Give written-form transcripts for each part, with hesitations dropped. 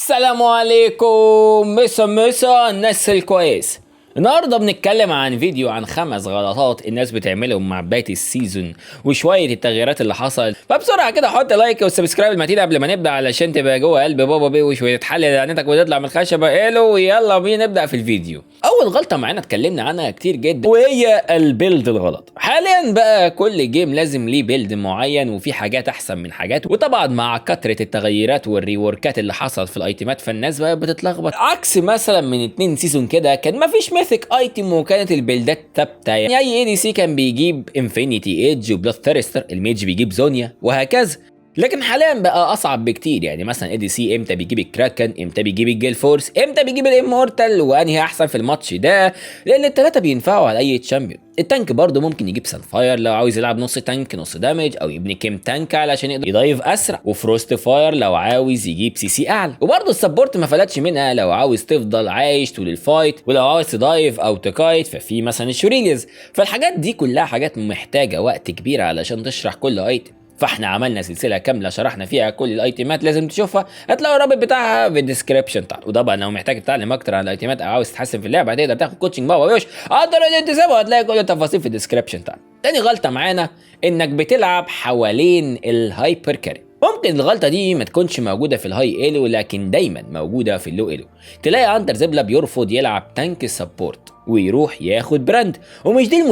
السلام عليكم مسا الناس الكويس. النهارده بنتكلم عن فيديو عن 5 غلطات الناس بتعملهم مع بداية السيزون وشوية التغييرات اللي حصلت. فبسرعة كده حط لايك وسبسكرايب المتين قبل ما نبدأ علشان تبقى جوه قلب بابا بيوش وتتحلل لعنتك وتطلع من الخشبة. الو يلا بينا نبدأ في الفيديو. أول غلطة معانا اتكلمنا عنها كتير جدا وهي البيلد الغلط. حاليا بقى كل جيم لازم ليه بيلد معين وفي حاجات أحسن من حاجات، وطبعا مع كثرة التغيرات والريوركات اللي حصلت في الأيتمات فالناس بقى بتتلخبط، عكس مثلا من 2 سيزون كده كان مفيش ميثيك ايتم وكانت البيلدات ثابته. يعني اي دي سي كان بيجيب انفينيتي ايدج وبلاد ثيرستر، الميج بيجيب زونيا وهكذا. لكن حاليا بقى اصعب بكتير، يعني مثلا اي دي سي امتى بيجيب الكراكن، امتى بيجيب الجيل فورس، امتى بيجيب الامورتال، وانهي احسن في الماتش ده، لان الثلاثه بينفعوا على اي تشامبيون. التانك برضه ممكن يجيب سانفاير لو عاوز يلعب نص تانك نص دامج، او يبني كيم تانك علشان يقدر يضيف اسرع، وفروست فاير لو عاوز يجيب سي سي اعلى. وبرضه السبورت ما فلتش منها لو عاوز تفضل عايش طول الفايت، ولو عاوز تضايف او تكايت ففي مثلا الشوريليز. فالحاجات دي كلها حاجات محتاجه وقت كبير علشان تشرح كل ايتم. فاحنا عملنا سلسله كامله شرحنا فيها كل الايتمات، لازم تشوفها، هتلاقوا الرابط بتاعها في الديسكربشن تحت. وطبعا لو محتاج تتعلم اكتر عن الايتمات او عاوز تحسن في اللعبه هتقدر تاخد كوتشنج بابا بيوش اقدر ان انت تسيبها، هتلاقي كل التفاصيل في الديسكربشن تحت. تاني غلطه معانا انك بتلعب حوالين الهايبر كاري. ممكن الغلطه دي ما تكونش موجوده في الهاي ايلو لكن دايما موجوده في اللو ايلو. تلاقي اندر زبله بيرفض يلعب تانك سبورت ويروح ياخد براند، ومش دي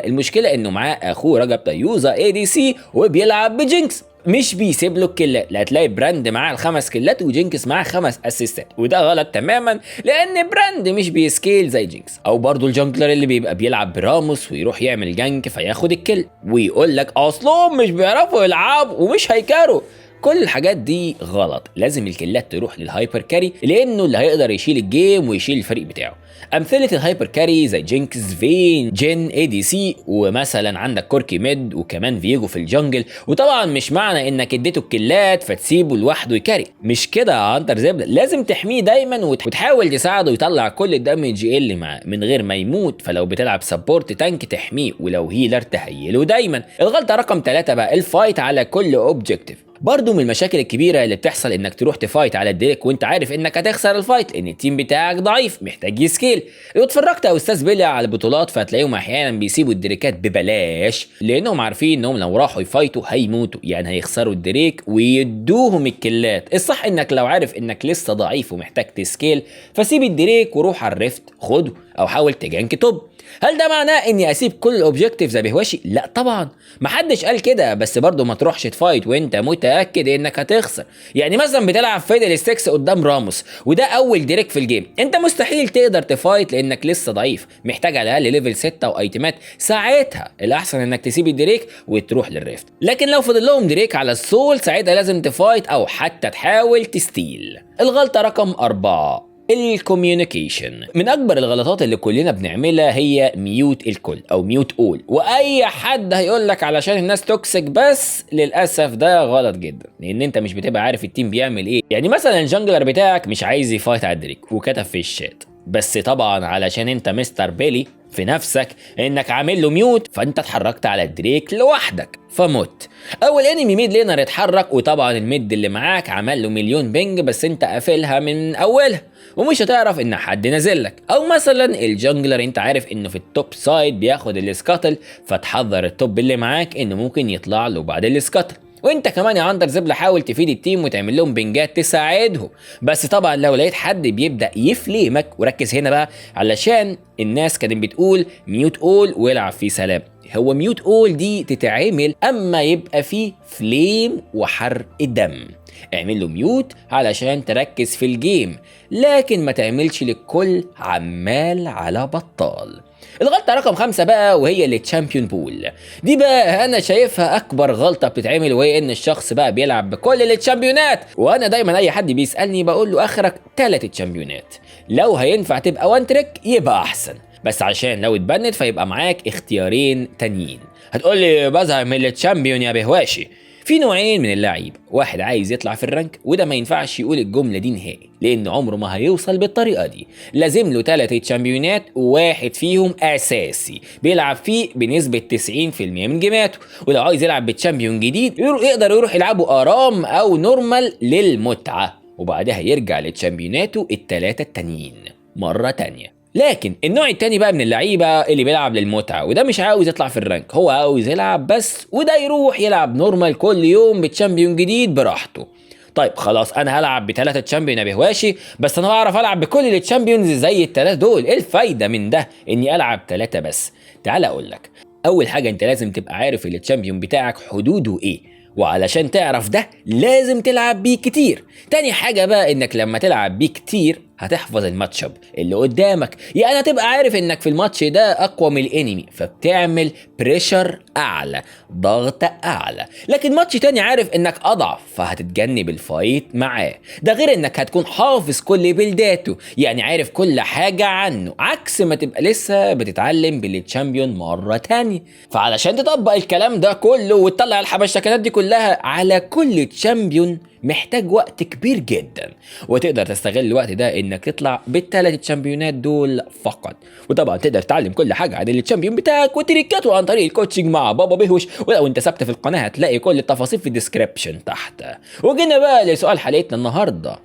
المشكله انه معاه اخوه رجب طيوزه اي دي سي وبيلعب بجينكس، مش بيسيب له الكلات. لا هتلاقي براند معاه ال5 كلات وجينكس معاه 5 اسيستات، وده غلط تماما لان براند مش بيسكيل زي جينكس. او برضو الجانجلر اللي بيبقى بيلعب براموس ويروح يعمل جانك فياخد الكل ويقول لك اصلهم مش بيعرفوا يلعبوا ومش هيكاروا. كل الحاجات دي غلط، لازم الكلات تروح للهايبر كاري لانه اللي هيقدر يشيل الجيم ويشيل الفريق بتاعه. امثله الهايبر كاري زي جينكس، فين، جين، اي دي سي، ومثلا عندك كوركي ميد وكمان فيجو في الجنجل. وطبعا مش معنى انك اديته الكلات فتسيبه لوحده يكاري، مش كده يا عنتر زبده، لازم تحميه دايما وتحاول تساعده يطلع كل الدمج اللي معاه من غير ما يموت. فلو بتلعب سبورت تانك تحميه، ولو هيلر تهيله دايما. الغلطه رقم 3 بقى الفايت على كل اوبجكتيف. برضو من المشاكل الكبيره اللي بتحصل انك تروح تفايت على الديريك وانت عارف انك هتخسر الفايت لان التيم بتاعك ضعيف محتاج يسكيل. لو اتفرجت يا استاذ بيلي على البطولات فهتلاقيهم احيانا بيسيبوا الديريكات ببلاش لانهم عارفين انهم لو راحوا يفايتوا هيموتوا، يعني هيخسروا الديريك ويدوهم الكلات. الصح انك لو عارف انك لسه ضعيف ومحتاج تسكيل فسيب الديريك وروح على الريفت خده، او حاول تجانك توب. هل ده معناه اني اسيب كل الاوبجكتيف زي بهواشي؟ لا طبعا، محدش قال كده، بس برضو ما تروحش تفايت وانت متاكد انك هتخسر. يعني مثلا بتلعب فيدل ستيكس قدام راموس وده اول ديريك في الجيم، انت مستحيل تقدر تفايت لانك لسه ضعيف محتاج على الاقل ليفل 6 وايتمات. ساعتها الاحسن انك تسيب الديريك وتروح للريفت. لكن لو فضل لهم ديريك على السول ساعتها لازم تفايت او حتى تحاول تستيل. الغلطه رقم 4 الكوميونيكيشن. من اكبر الغلطات اللي كلنا بنعملها هي ميوت الكل او ميوت اول، واي حد هيقول لك علشان الناس توكسيك، بس للاسف ده غلط جدا لان انت مش بتبقى عارف التيم بيعمل ايه. يعني مثلا الجانجلر بتاعك مش عايز يفايت على الدريك وكتب في الشات، بس طبعا علشان انت مستر بيلي في نفسك انك عامل له ميوت فانت اتحركت على الدريك لوحدك فمت. او الانمي ميد لينر اتحرك وطبعا الميد اللي معاك عمل له مليون بينج بس انت قافلها من اولها ومش هتعرف ان حد نازل لك. او مثلا الجانجلر انت عارف انه في التوب سايد بياخد السكاتل فتحذر التوب اللي معاك انه ممكن يطلع له بعد السكاتل. وانت كمان يا عنتر زبله حاول تفيد التيم وتعمل لهم بنجات تساعدهم. بس طبعا لو لقيت حد بيبدا يفليمك، وركز هنا بقى علشان الناس كانت بتقول ميوت اول والعب فيه سلام، هو ميوت اول دي تتعمل اما يبقى فيه فليم وحرق الدم. اعمل له ميوت علشان تركز في الجيم، لكن ما تعملش للكل عمال على بطال. الغلطة رقم 5 بقى وهي التشامبيون بول. دي بقى انا شايفها اكبر غلطة بتتعمل، وهي ان الشخص بقى بيلعب بكل التشامبيونات. وانا دايما اي حد بيسألني بقول له اخرك 3 تشامبيونات، لو هينفع تبقى وان تريك يبقى احسن، بس عشان لو اتبنت فيبقى معاك اختيارين تانيين. هتقولي بزهق من التشامبيون يا بهواشي. في نوعين من اللعيب، واحد عايز يطلع في الرانك وده ما ينفعش يقول الجملة دي نهائي لان عمره ما هيوصل بالطريقة دي. لازم له 3 تشامبيونات وواحد فيهم اساسي بيلعب فيه بنسبة 90% من جيماته. ولو عايز يلعب بالتشامبيون جديد يقدر يروح يلعبه ارام او نورمال للمتعة. وبعدها يرجع لتشامبيوناته التلاتة التانيين مرة تانية. لكن النوع التاني بقى من اللعيبة اللي بيلعب للمتعة، وده مش عاوز يطلع في الرانك، هو عاوز يلعب بس، وده يروح يلعب نورمال كل يوم بتشامبيون جديد براحته. طيب خلاص انا هلعب ب3 تشامبيون يا بهواشي، بس انا بعرف العب بكل التشامبيونز زي التلاتة دول. ايه الفايدة من ده اني العب 3 بس؟ تعال اقولك. اول حاجة انت لازم تبقى عارف التشامبيون بتاعك حدوده ايه، وعلشان تعرف ده لازم تلعب بيه كتير. تاني حاجة بقى انك لما تلعب بيه كتير هتحفظ الماتش اب اللي قدامك، يعني هتبقى عارف انك في الماتش ده اقوى من الانمي، فبتعمل بريشر اعلى، ضغط اعلى. لكن ماتش تاني عارف انك اضعف، فهتتجنب الفايت معاه. ده غير انك هتكون حافظ كل بلداته، يعني عارف كل حاجة عنه، عكس ما تبقى لسه بتتعلم بالتشامبيون مرة تانية. فعلشان تطبق الكلام ده كله وتطلع الحبشتكنات دي كلها على كل تشامبيون محتاج وقت كبير جدا، وتقدر تستغل الوقت ده انك تطلع بالثلاث تشامبيونات دول فقط. وطبعا تقدر تتعلم كل حاجه عن التشامبيون بتاعك وتريكاته عن طريق الكوتشنج مع بابا بيهوش، ولو انت ثبت في القناه هتلاقي كل التفاصيل في الديسكريبشن تحت. وجينا بقى لسؤال حلقتنا النهارده: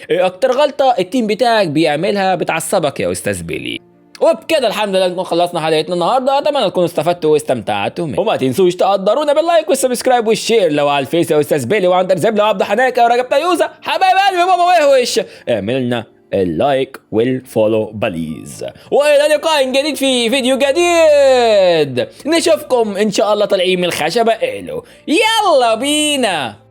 ايه اكتر غلطه التيم بتاعك بيعملها بتعصبك يا استاذ بيلي؟ وبكده الحمد لله نكون خلصنا حلقتنا النهارده، اتمنى تكونوا استفدتوا واستمتعتوا وما تنسوش تقدرونا باللايك والسبسكرايب والشير لو على الفيس يا استاذ بيلي، وعند زبله وعبد حناكه ورجب تيوزه حبايب قلبي بابا ويهوش، اعملوا لنا اللايك والفولو بليز. والى لقاء جديد في فيديو جديد، نشوفكم ان شاء الله طالعين من الخشبه. يلا بينا.